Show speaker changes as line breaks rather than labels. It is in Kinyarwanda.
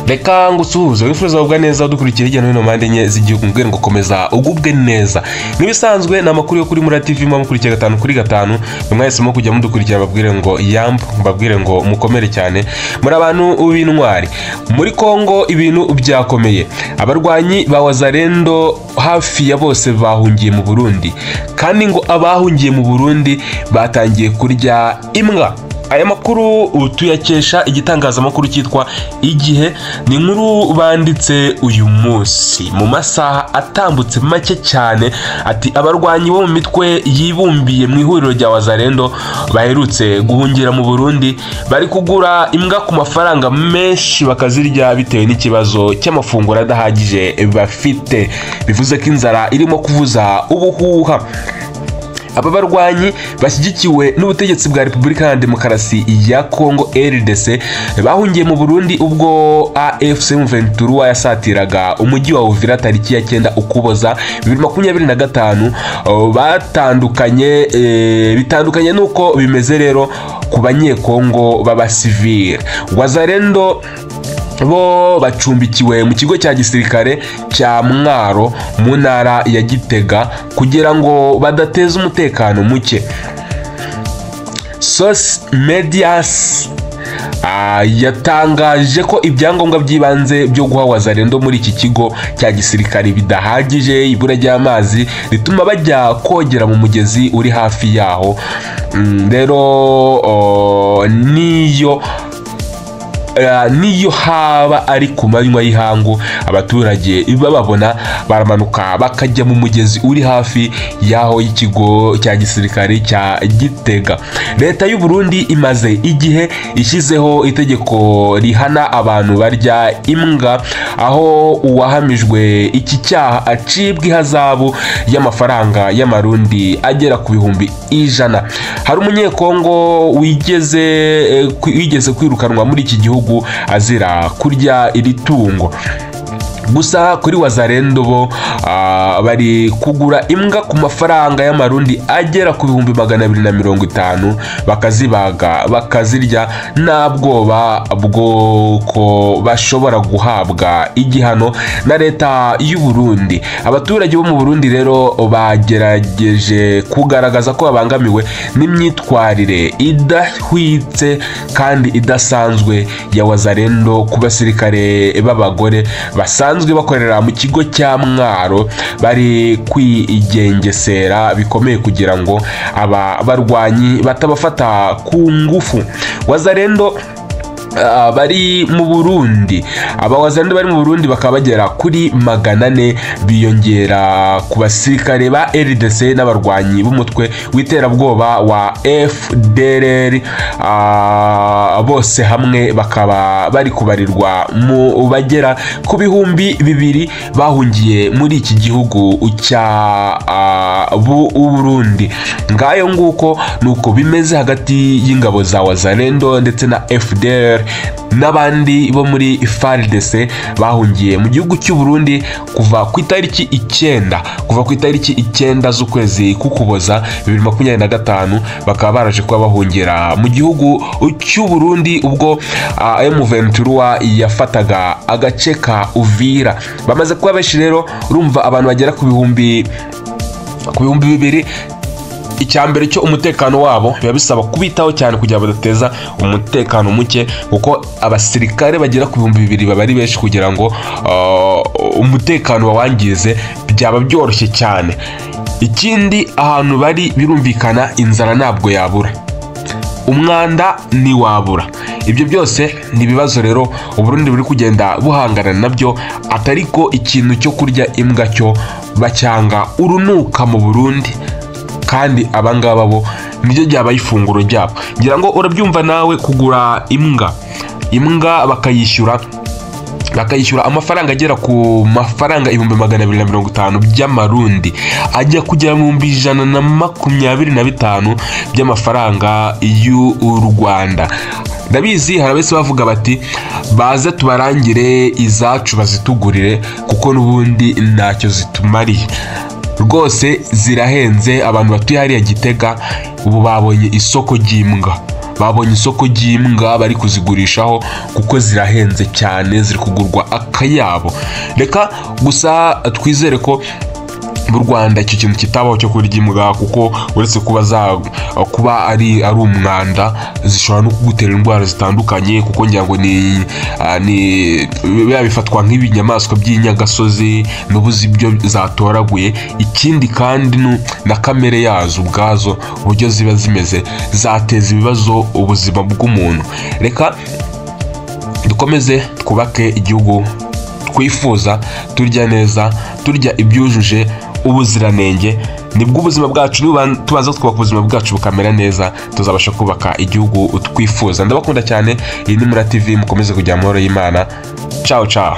reka ngusuhuze wifuza ubwa neza dukurikira hirya no hino mpande enye z'igihugu mbwira ngo komeza ugubwe neza nibisanzwe na makuru yo kuri Mura TV mukurikira 5/5 mwahisemo kujya mudukurikira babwire ngo yambu babwire ngo mukomere cyane muri abantu ubintwari muri Kongo ibintu byakomeye abarwanyi ba Wazalendo hafi ya bose bahungiye mu Burundi kandi ngo abahungiye mu Burundi batangiye kurya imbwa. Aya makuru tuyakesha igitangazamakuru cyitwa Igihe ni inkuru banditse uyu munsi mu masaha atambutse make cyane ati abarwanyi bo mu mitwe yibumbiye mu ihuriro rya Wazalendo baherutse guhungira mu Burundi bari kugura imbwa ku mafaranga menshi bakazirya bitewe n'ikibazo cy'amafunguro adahagije bafite bivuze ko inzara irimo kuvuza ubuhuha. Aba barwanyi bashyigikiwe n'ubutegetsi bwa Repubulika ya Demokarasi ya Kongo RDC bahungiye mu Burundi ubwo AFC M23 yasatiraga umujyi wa Uvira tariki ya 9 Ukuboza 2025 bitandukanye nuko bimeze rero ku banyekongo b'abasivile. Wazalendo bo bacumbikiwe mu kigo cya gisirikare cya Mwaro mu ntara ya Gitega kugira ngo badateza umutekano muke. Source Medias yatangaje ko ibyangombwa by'ibanze byo guha Wazalendo muri iki kigo cya gisirikare bidahagije, ibura ry'amazi rituma bajya kogera mu mugezi uri hafi yaho. Rero niyo haba ari ku manywa y'ihangu abaturage bababona baramanuka bakajya mu mugezi uri hafi yaho y'ikigo cya gisirikare cya Gitega. Leta y'u Burundi imaze igihe ishyizeho itegeko rihana abantu barya imbwa aho uwahamijwe iki cyaha acibwa ihazabu y'amafaranga y'amarundi agera ku 100,000. Hari umunyekongo wigeze kwirukanwa muri iki gihugu azira kurya iri tungo. Gusa kuri Wazalendo bo bari kugura imbwa ku mafaranga y'amarundi agera ku 250 bakazibaga bakazirya nta bwoba bw'uko bashobora guhabwa igihano na leta y'u Burundi. Abaturage bo mu Burundi rero bagerageje kugaragaza ko babangamiwe n'imyitwarire idahwitse kandi idasanzwe ya Wazalendo ku basirikare b'abagore basanzwe bakorera mu kigo cya Mwaro bari kwigengesera bikomeye kugira ngo aba barwanyi batabafata ku ngufu. Wazalendo bari mu Burundi Wazalendo bari mu Burundi bakaba bagera kuri 400 biyongera ku basirikare ba RDC n'abarwanyi b'umutwe w'iterabwoba wa FDLR bose hamwe bakaba bari kubarirwa mu bagera ku 200,000 bahungiye muri iki gihugu cya Burundi. Ngayo nguko nuko bimeze hagati y'ingabo za Wazalendo ndetse na FDLR n'abandi bo muri FARDC bahungiye mu gihugu cy'u Burundi kuva ku itariki 9 z'ukwezi k'Ukuboza 2025 bakaba baraje kuba bahungira mu gihugu cy'u Burundi ubwo M23 yafataga agace ka Uvira. Bamaze kuba benshi rero urumva abantu bagera ku 2,000. Icyambere cyo umutekano wabo biba bisaba kubitaho cyane kugira badateza umutekano muke kuko abasirikare bagera ku 2,000 baba ari benshi kugira ngo umutekano wawangize byaba byoroshye cyane. Ikindi ahantu bari birumvikana inzara ntabwo yabura, umwanda ni wabura. Ibyo byose ni bibazo rero Uburundi buri kugenda buhangana nabyo, atariko ikintu cyo kurya imbwa cyo bacyanga urunuka mu Burundi kandi abangaba bo nibyo byaba ifunguro ryabo. Ngira ngo urabyumva nawe kugura imbwa bakayishyura amafaranga agera ku mafaranga 250 by'amarundi ajya kugera mu 125 by'amafaranga y'u Rwanda. Ndabizi hari abese bavuga bati baze tubarangire izacu bazitugurire kuko n'ubundi ntacyo zitumariye. Rwose zirahenze, abantu batuye hariya Gitega ubu babonye isoko ry'imbwa babonye isoko ry'imbwa bari kuzigurishaho kuko zirahenze cyane, ziri kugurwa akayabo. Reka gusa twizere ko mu Rwanda icyo kintu kitabaho cyo kurya imbwa, kuko uretse kuba ari umwanda zishobora no kugutera indwara zitandukanye, kuko ngira ngo biba bifatwa nk'ibinyamaswa by'inyagasozi n'ubuzi ibyo zatoraguye. Ikindi kandi na kamere yazo ubwazo uburyo ziba zimeze zateza ibibazo ubuzima bw'umuntu. Reka dukomeze twubake igihugu twifuza, turya neza, turya ibyujuje ubuziranenge, nibwo ubuzima bwacu tubaza twubaka ubuzima bwacu bukamera neza, tuzabasha kubaka igihugu twifuza. Ndabakunda cyane. Iyi ni Mura TV, mukomeze kujya amahoro y'Imana. Ciao ciao.